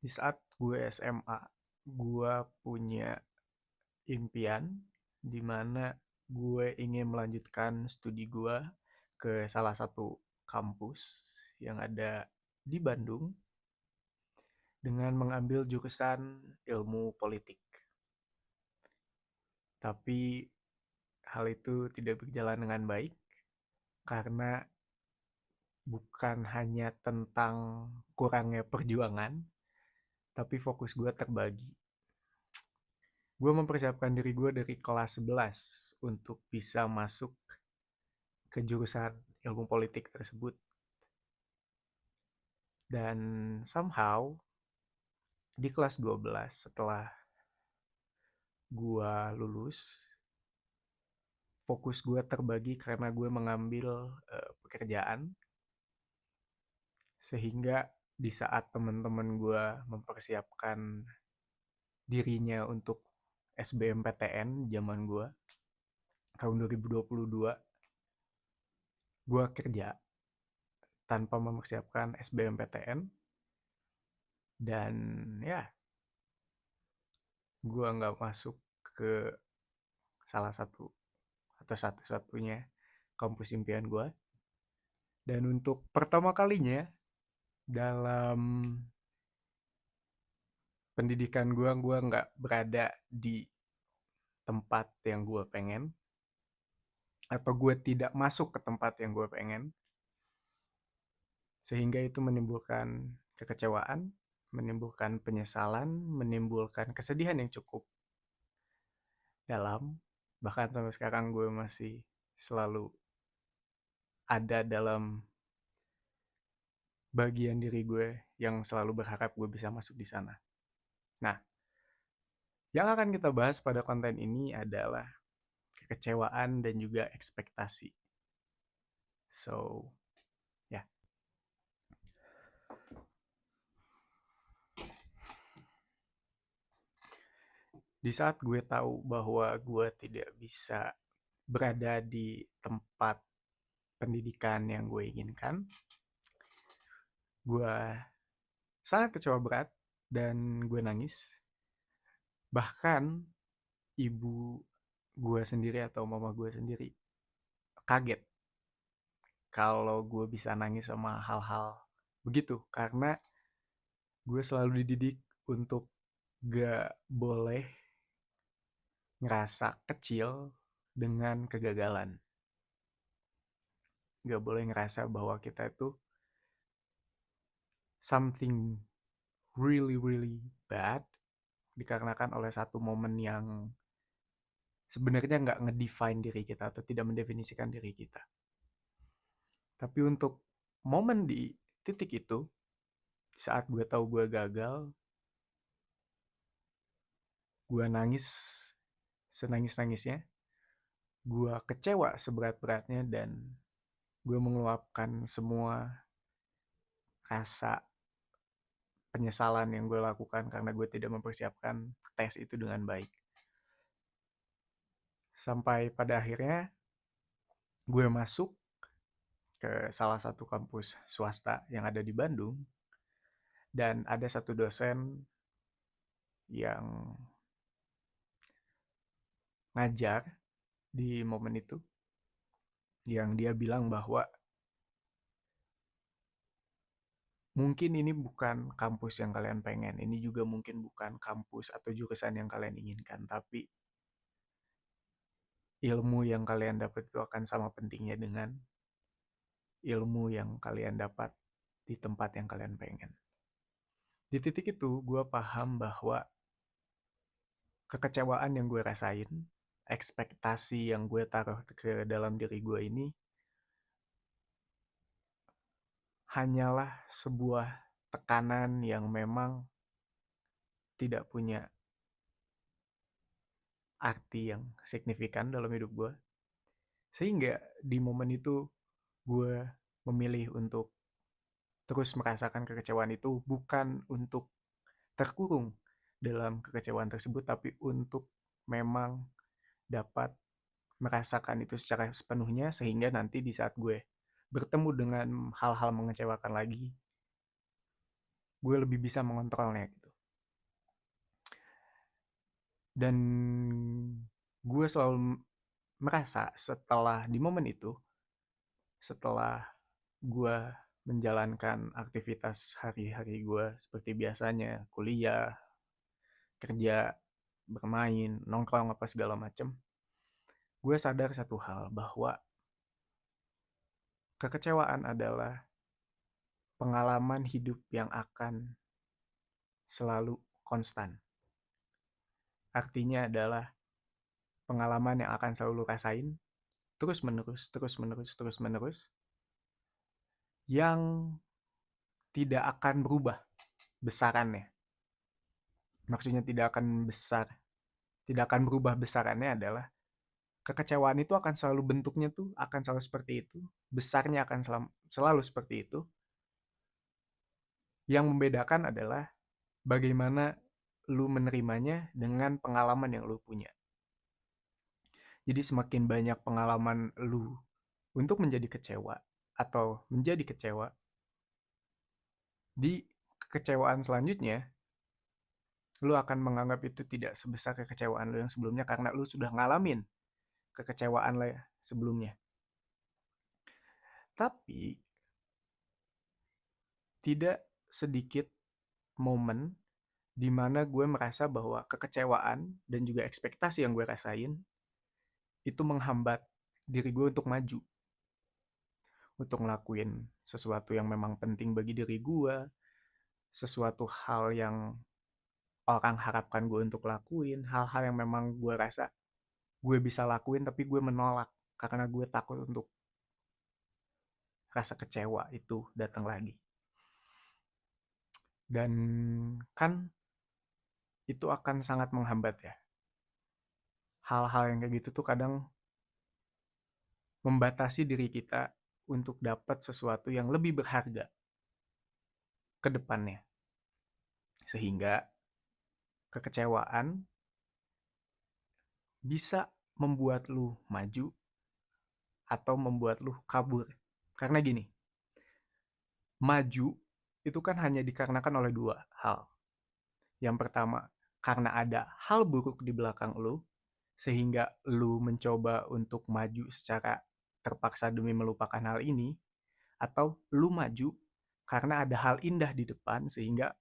Di saat gue SMA, gue punya impian di mana gue ingin melanjutkan studi gue ke salah satu kampus yang ada di Bandung dengan mengambil jurusan ilmu politik. Tapi hal itu tidak berjalan dengan baik karena bukan hanya tentang kurangnya perjuangan, tapi fokus gue terbagi. Gue mempersiapkan diri gue dari kelas 11 untuk bisa masuk ke jurusan ilmu politik tersebut. Dan somehow di kelas 12 setelah gue lulus, fokus gue terbagi karena gue mengambil pekerjaan. Sehingga di saat teman-teman gue mempersiapkan dirinya untuk SBMPTN zaman gue, tahun 2022, gue kerja tanpa mempersiapkan SBMPTN. Dan ya, gue nggak masuk ke salah satu atau satu-satunya kampus impian gue. Dan untuk pertama kalinya dalam pendidikan gue nggak berada di tempat yang gue pengen, atau gue tidak masuk ke tempat yang gue pengen, sehingga itu menimbulkan kekecewaan, menimbulkan penyesalan, menimbulkan kesedihan yang cukup dalam. Bahkan sampai sekarang gue masih selalu ada dalam bagian diri gue yang selalu berharap gue bisa masuk di sana. Nah, yang akan kita bahas pada konten ini adalah kekecewaan dan juga ekspektasi. So, ya. Yeah. Di saat gue tahu bahwa gue tidak bisa berada di tempat pendidikan yang gue inginkan, gue sangat kecewa berat dan gue nangis. Bahkan ibu gue sendiri atau mama gue sendiri kaget kalau gue bisa nangis sama hal-hal begitu, karena gue selalu dididik untuk gak boleh ngerasa kecil dengan kegagalan. Gak boleh ngerasa bahwa kita itu something really really bad dikarenakan oleh satu momen yang sebenarnya nggak ngedefine diri kita atau tidak mendefinisikan diri kita. Tapi untuk momen di titik itu, saat gue tahu gue gagal, gue nangis senangis-nangisnya, gue kecewa seberat-beratnya, dan gue mengeluapkan semua rasa penyesalan yang gue lakukan karena gue tidak mempersiapkan tes itu dengan baik. Sampai pada akhirnya gue masuk ke salah satu kampus swasta yang ada di Bandung, dan ada satu dosen yang ngajar di momen itu, yang dia bilang bahwa mungkin ini bukan kampus yang kalian pengen, ini juga mungkin bukan kampus atau jurusan yang kalian inginkan, tapi ilmu yang kalian dapat itu akan sama pentingnya dengan ilmu yang kalian dapat di tempat yang kalian pengen. Di titik itu, gue paham bahwa kekecewaan yang gue rasain, ekspektasi yang gue taruh ke dalam diri gue ini, hanyalah sebuah tekanan yang memang tidak punya arti yang signifikan dalam hidup gue. Sehingga di momen itu gue memilih untuk terus merasakan kekecewaan itu, bukan untuk terkurung dalam kekecewaan tersebut, tapi untuk memang dapat merasakan itu secara sepenuhnya, sehingga nanti di saat gue bertemu dengan hal-hal mengecewakan lagi, gue lebih bisa mengontrolnya gitu. Dan gue selalu merasa setelah di momen itu, setelah gue menjalankan aktivitas hari-hari gue seperti biasanya, kuliah, kerja, bermain, nongkrong apa segala macem, gue sadar satu hal bahwa kekecewaan adalah pengalaman hidup yang akan selalu konstan. Artinya adalah pengalaman yang akan selalu lu rasain terus menerus, terus menerus, terus menerus, yang tidak akan berubah besarannya. Maksudnya tidak akan besar, tidak akan berubah besarannya adalah kekecewaan itu akan selalu bentuknya tuh akan selalu seperti itu, besarnya akan selalu seperti itu. Yang membedakan adalah bagaimana lu menerimanya dengan pengalaman yang lu punya. Jadi semakin banyak pengalaman lu untuk menjadi kecewa atau menjadi kecewa, di kekecewaan selanjutnya lu akan menganggap itu tidak sebesar kekecewaan lu yang sebelumnya karena lu sudah ngalamin kekecewaan lu sebelumnya. Tapi tidak sedikit momen di mana gue merasa bahwa kekecewaan dan juga ekspektasi yang gue rasain itu menghambat diri gue untuk maju, untuk ngelakuin sesuatu yang memang penting bagi diri gue, sesuatu hal yang orang harapkan gue untuk lakuin, hal-hal yang memang gue rasa gue bisa lakuin tapi gue menolak karena gue takut untuk rasa kecewa itu datang lagi. Dan kan itu akan sangat menghambat ya. Hal-hal yang kayak gitu tuh kadang membatasi diri kita untuk dapat sesuatu yang lebih berharga ke depannya. Sehingga kekecewaan bisa membuat lu maju atau membuat lu kabur. Karena gini, maju itu kan hanya dikarenakan oleh dua hal. Yang pertama, karena ada hal buruk di belakang lu, sehingga lu mencoba untuk maju secara terpaksa demi melupakan hal ini, atau lu maju karena ada hal indah di depan sehingga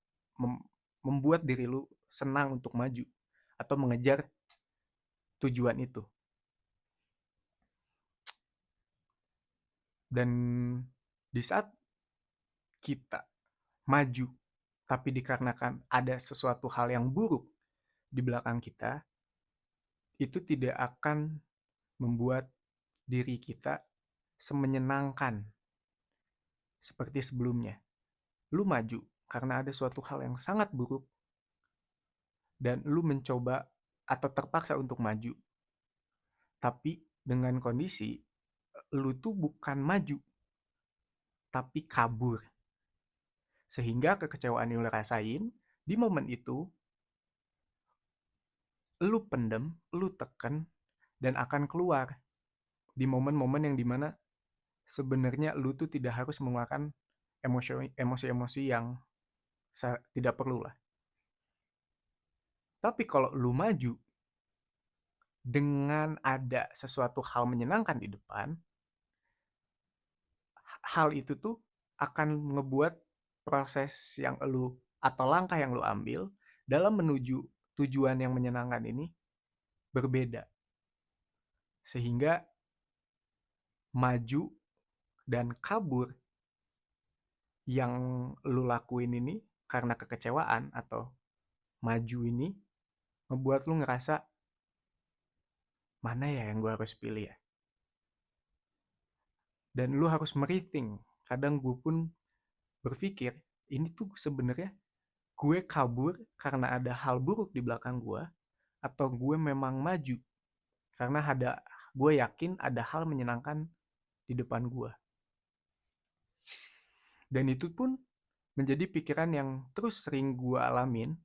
membuat diri lu senang untuk maju atau mengejar tujuan itu. Dan di saat kita maju tapi dikarenakan ada sesuatu hal yang buruk di belakang kita, itu tidak akan membuat diri kita semenyenangkan seperti sebelumnya. Lu maju karena ada suatu hal yang sangat buruk dan lu mencoba atau terpaksa untuk maju. Tapi dengan kondisi lu tuh bukan maju, tapi kabur. Sehingga kekecewaan yang lu rasain di momen itu, lu pendem, lu teken, dan akan keluar di momen-momen yang dimana sebenarnya lu tuh tidak harus mengeluarkan emosi-emosi yang tidak perlu lah. Tapi kalau lu maju dengan ada sesuatu hal menyenangkan di depan, hal itu tuh akan ngebuat proses yang lu atau langkah yang lu ambil dalam menuju tujuan yang menyenangkan ini berbeda. Sehingga maju dan kabur yang lu lakuin ini karena kekecewaan atau maju ini ngebuat lu ngerasa mana ya yang gue harus pilih ya. Dan lu harus merethink. Kadang gue pun berpikir ini tuh sebenarnya gue kabur karena ada hal buruk di belakang gue atau gue memang maju karena gue yakin ada hal menyenangkan di depan gue. Dan itu pun menjadi pikiran yang terus sering gue alamin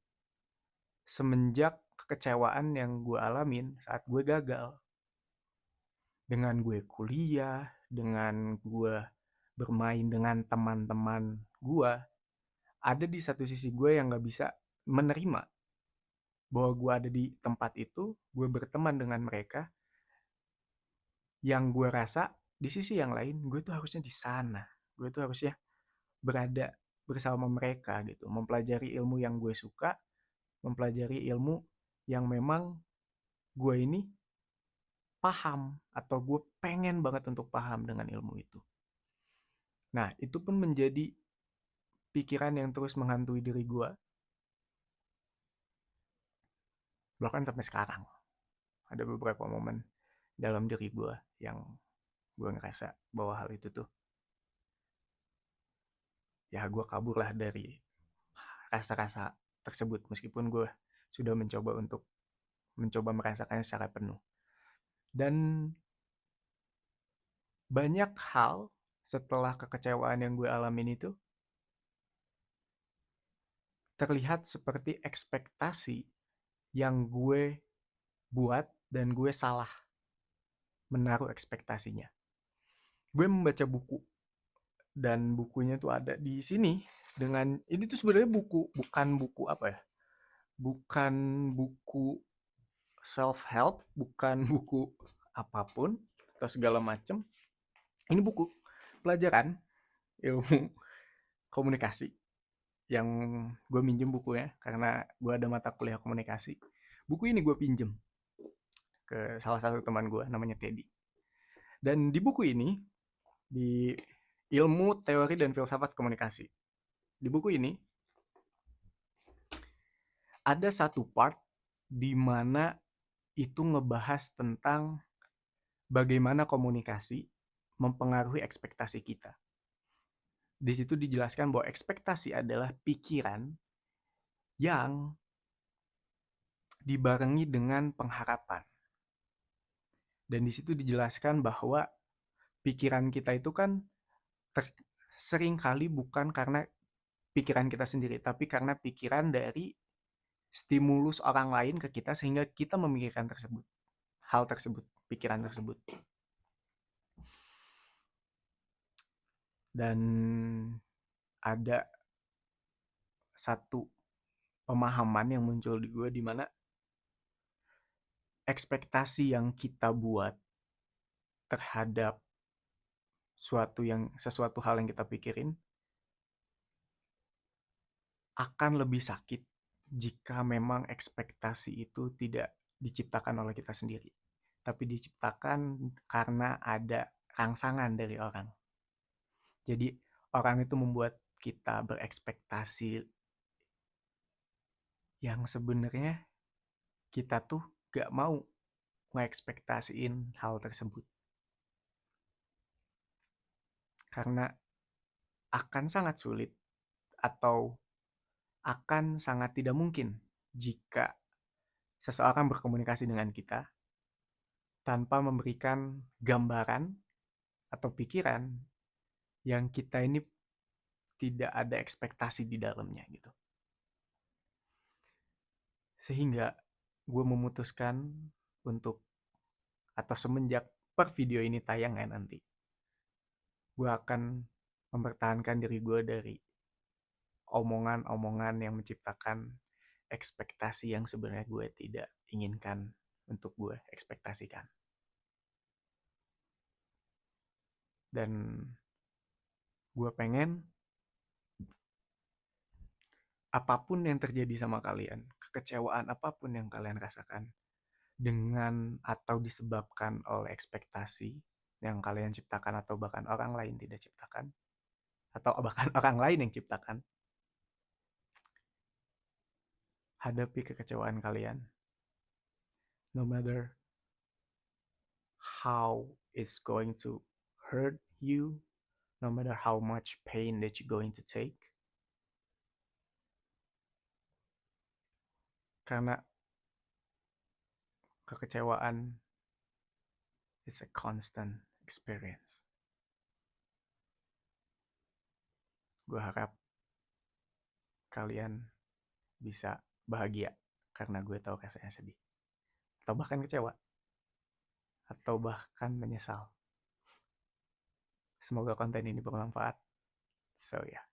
semenjak kekecewaan yang gue alamin saat gue gagal. Dengan gue kuliah, dengan gue bermain dengan teman-teman gue, ada di satu sisi gue yang gak bisa menerima bahwa gue ada di tempat itu, gue berteman dengan mereka, yang gue rasa di sisi yang lain gue tuh harusnya di sana, gue tuh harusnya berada bersama mereka gitu, mempelajari ilmu yang gue suka, mempelajari ilmu yang memang gue ini paham atau gue pengen banget untuk paham dengan ilmu itu. Nah, itu pun menjadi pikiran yang terus menghantui diri gue, bahkan sampai sekarang. Ada beberapa momen dalam diri gue yang gue ngerasa bahwa hal itu tuh, ya gue kabur lah dari rasa-rasa tersebut, meskipun gue sudah mencoba merasakannya secara penuh. Dan banyak hal setelah kekecewaan yang gue alamin itu terlihat seperti ekspektasi yang gue buat dan gue salah menaruh ekspektasinya. Gue membaca buku dan bukunya tuh ada di sini, dengan ini tuh sebenarnya buku, bukan buku apa ya? Bukan buku self help, bukan buku apapun atau segala macam. Ini buku pelajaran ilmu komunikasi yang gue minjem bukunya karena gue ada mata kuliah komunikasi. Buku ini gue pinjem ke salah satu teman gue namanya Teddy. Dan di buku ini, di ilmu teori dan filsafat komunikasi, di buku ini ada satu part di mana itu ngebahas tentang bagaimana komunikasi mempengaruhi ekspektasi kita. Di situ dijelaskan bahwa ekspektasi adalah pikiran yang dibarengi dengan pengharapan. Dan di situ dijelaskan bahwa pikiran kita itu kan seringkali bukan karena pikiran kita sendiri, tapi karena pikiran dari stimulus orang lain ke kita sehingga kita memikirkan hal tersebut, pikiran tersebut. Dan ada satu pemahaman yang muncul di gue di mana ekspektasi yang kita buat terhadap sesuatu hal yang kita pikirin akan lebih sakit jika memang ekspektasi itu tidak diciptakan oleh kita sendiri, tapi diciptakan karena ada rangsangan dari orang. Jadi orang itu membuat kita berekspektasi yang sebenarnya kita tuh gak mau ngeekspektasiin hal tersebut. Karena akan sangat sulit atau akan sangat tidak mungkin jika seseorang berkomunikasi dengan kita tanpa memberikan gambaran atau pikiran yang kita ini tidak ada ekspektasi di dalamnya gitu. Sehingga gue memutuskan untuk, atau semenjak per video ini tayang ya nanti, gue akan mempertahankan diri gue dari omongan-omongan yang menciptakan ekspektasi yang sebenarnya gue tidak inginkan untuk gue ekspektasikan. Dan gue pengen apapun yang terjadi sama kalian, kekecewaan apapun yang kalian rasakan dengan atau disebabkan oleh ekspektasi yang kalian ciptakan atau bahkan orang lain tidak ciptakan, atau bahkan orang lain yang ciptakan, hadapi kekecewaan kalian. No matter how it's going to hurt you, no matter how much pain that you're going to take. Karena kekecewaan is a constant experience. Gue harap kalian bisa bahagia karena gue tahu rasanya sedih. Atau bahkan kecewa. Atau bahkan menyesal. Semoga konten ini bermanfaat. So yeah.